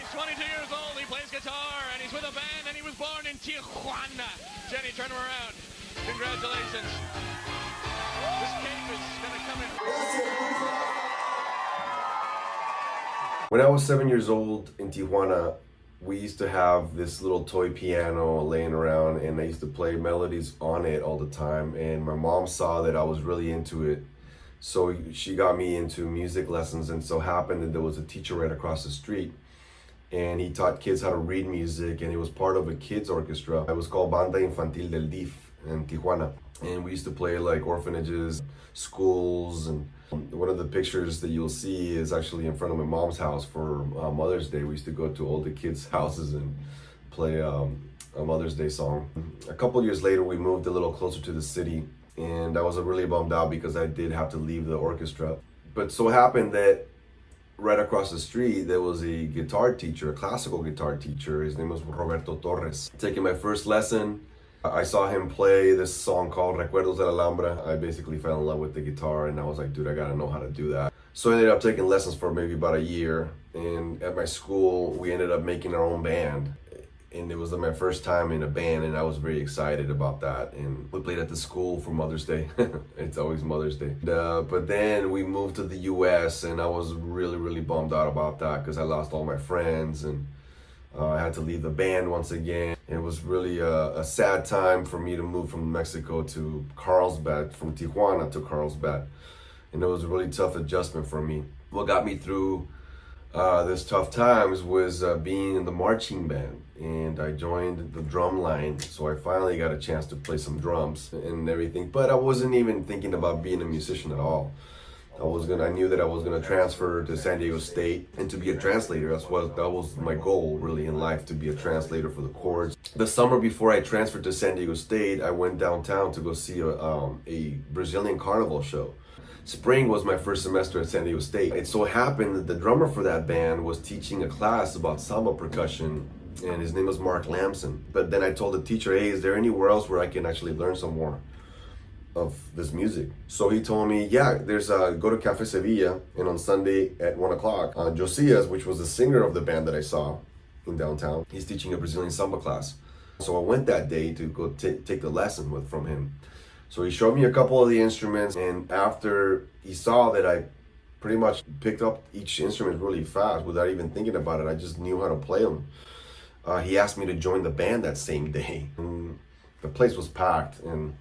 He's 22 years old, he plays guitar, and he's with a band, and he was born in Tijuana. Jenny, turn him around. Congratulations. This cake is gonna come in. When I was 7 years old in Tijuana, we used to have this little toy piano laying around, and I used to play melodies on it all the time. And my mom saw that I was really into it, so she got me into music lessons. And so happened that there was a teacher right across the street, and he taught kids how to read music, and he was part of a kids orchestra. It was called BANDA Infantil del DIF in Tijuana, and we used to play like orphanages, schools, and one of the pictures that you'll see is actually in front of my mom's house for Mother's Day. We used to go to all the kids' houses and play a Mother's Day song. A couple years later, we moved a little closer to the city, and I was really bummed out because I did have to leave the orchestra. But so happened that right across the street, there was a guitar teacher, a classical guitar teacher. His name was Roberto Torres. Taking my first lesson, I saw him play this song called Recuerdos de la Alhambra. I basically fell in love with the guitar, and I was like, dude, I gotta know how to do that. So I ended up taking lessons for maybe about a year, and at my school, we ended up making our own band. And it was my first time in a band, and I was very excited about that. And we played at the school for Mother's Day. It's always Mother's Day. But then we moved to the US, and I was really, really bummed out about that because I lost all my friends, and I had to leave the band once again. It was really a sad time for me to move from Mexico to Carlsbad, from Tijuana to Carlsbad. And it was a really tough adjustment for me. What got me through this tough times was being in the marching band. And I joined the drum line, so I finally got a chance to play some drums and everything. But I wasn't even thinking about being a musician at all. I knew that I was gonna transfer to San Diego State and to be a translator. That was my goal really in life, to be a translator for the chords. The summer before I transferred to San Diego State, I went downtown to go see a Brazilian carnival show. Spring was my first semester at San Diego State. It so happened that the drummer for that band was teaching a class about samba percussion, and his name was Mark Lamson. But then I told the teacher, hey, is there anywhere else where I can actually learn some more of this music? So he told me, yeah, there's go to Cafe Sevilla, and on Sunday at 1 o'clock, Josias, which was the singer of the band that I saw in downtown, he's teaching a Brazilian samba class. So I went that day to go take the lesson from him. So he showed me a couple of the instruments, and after he saw that I pretty much picked up each instrument really fast without even thinking about it, I just knew how to play them. He asked me to join the band that same day. And the place was packed, and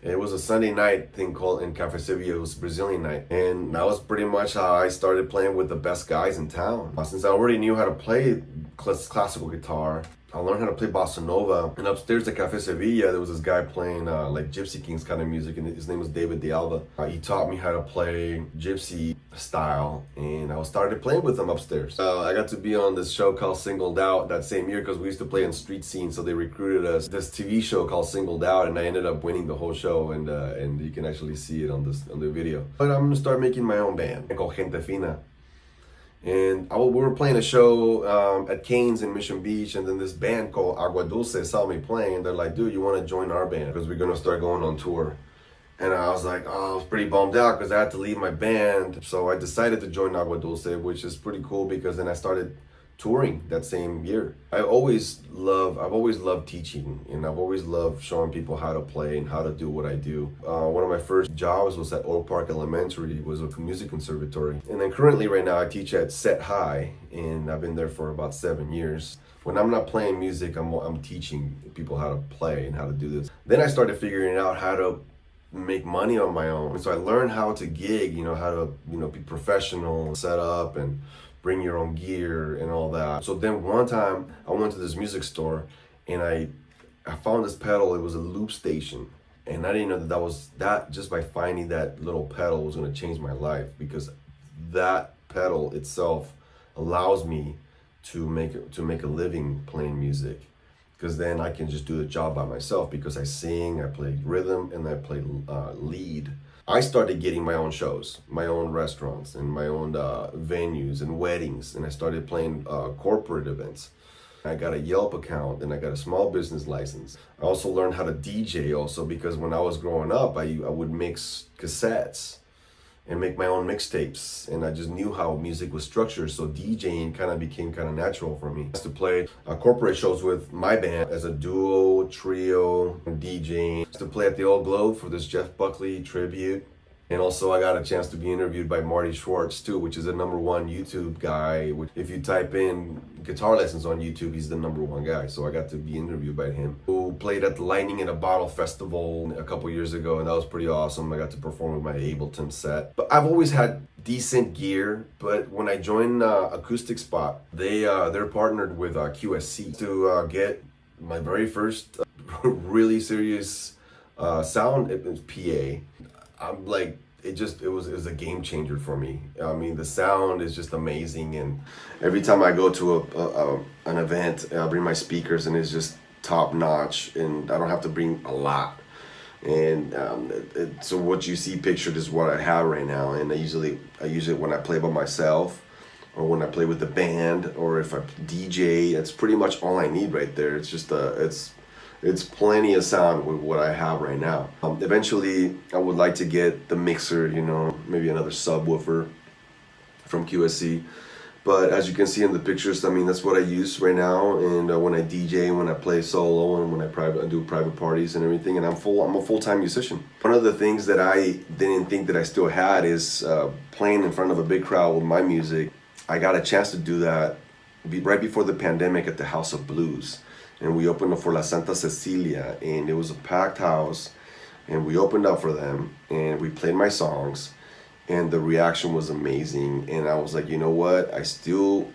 it was a Sunday night thing called in Cafe Sevilla. It was Brazilian night, and that was pretty much how I started playing with the best guys in town. Since I already knew how to play classical guitar, I learned how to play bossa nova. And upstairs at Cafe Sevilla, there was this guy playing like Gypsy Kings kind of music, and his name was David de Alba. He taught me how to play Gypsy style, and I started playing with him upstairs. I got to be on this show called Singled Out that same year because we used to play in street scenes, so they recruited us. This TV show called Singled Out, and I ended up winning the whole show, and you can actually see it on the video. But I'm gonna start making my own band called Gente Fina. And we were playing a show at Cane's in Mission Beach, and then this band called Agua Dulce saw me playing, and they're like, dude, you want to join our band? Because we're going to start going on tour. And I was like, I was pretty bummed out because I had to leave my band. So I decided to join Agua Dulce, which is pretty cool because then I started touring that same year. I've always loved teaching, and I've always loved showing people how to play and how to do what I do. One of my first jobs was at Oak Park Elementary. It was a music conservatory. And then currently right now I teach at Set High, and I've been there for about 7 years. When I'm not playing music, I'm teaching people how to play and how to do this. Then I started figuring out how to make money on my own. So I learned how to gig, how to, be professional, set up and bring your own gear and all that. So then one time I went to this music store, and I found this pedal. It was a loop station, and I didn't know that just by finding that little pedal was going to change my life, because that pedal itself allows me to make a living playing music, because then I can just do the job by myself, because I sing, I play rhythm, and I play lead. I started getting my own shows, my own restaurants, and my own venues and weddings, and I started playing corporate events. I got a Yelp account, and I got a small business license. I also learned how to DJ also, because when I was growing up, I would mix cassettes, and make my own mixtapes. And I just knew how music was structured, so DJing kind of became kind of natural for me. I used to play corporate shows with my band as a duo, trio, and DJing. I used to play at the Old Globe for this Jeff Buckley tribute. And also I got a chance to be interviewed by Marty Schwartz too, which is a #1 YouTube guy. If you type in guitar lessons on YouTube, he's the #1 guy. So I got to be interviewed by him. Who played at the Lightning in a Bottle Festival a couple years ago, and that was pretty awesome. I got to perform with my Ableton set. But I've always had decent gear, but when I joined Acoustic Spot, they're partnered with QSC to get my very first really serious sound PA. I'm like, it was a game changer for me. I mean, the sound is just amazing, and every time I go to an event, I bring my speakers, and it's just top notch, and I don't have to bring a lot. And so what you see pictured is what I have right now. And I usually when I play by myself, or when I play with the band, or if I DJ, that's pretty much all I need right there. It's just it's plenty of sound with what I have right now. Eventually, I would like to get the mixer, you know, maybe another subwoofer from QSC. But as you can see in the pictures, I mean, that's what I use right now. And when I DJ, when I play solo, and when I do private parties and everything, and I'm a full-time musician. One of the things that I didn't think that I still had is playing in front of a big crowd with my music. I got a chance to do that right before the pandemic at the House of Blues. And we opened up for La Santa Cecilia, and it was a packed house, and we opened up for them, and we played my songs, and the reaction was amazing. And I was like, you know what, I still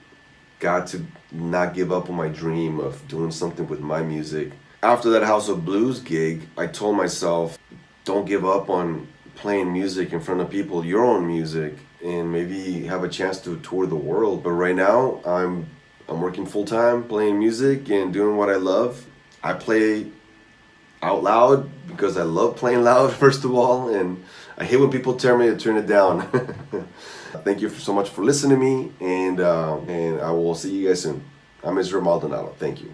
got to not give up on my dream of doing something with my music. After that House of Blues gig, I told myself, don't give up on playing music in front of people, your own music, and maybe have a chance to tour the world. But right now, I'm working full-time, playing music and doing what I love. I play out loud because I love playing loud, first of all, and I hate when people tell me to turn it down. Thank you so much for listening to me, and I will see you guys soon. I'm Israel Maldonado. Thank you.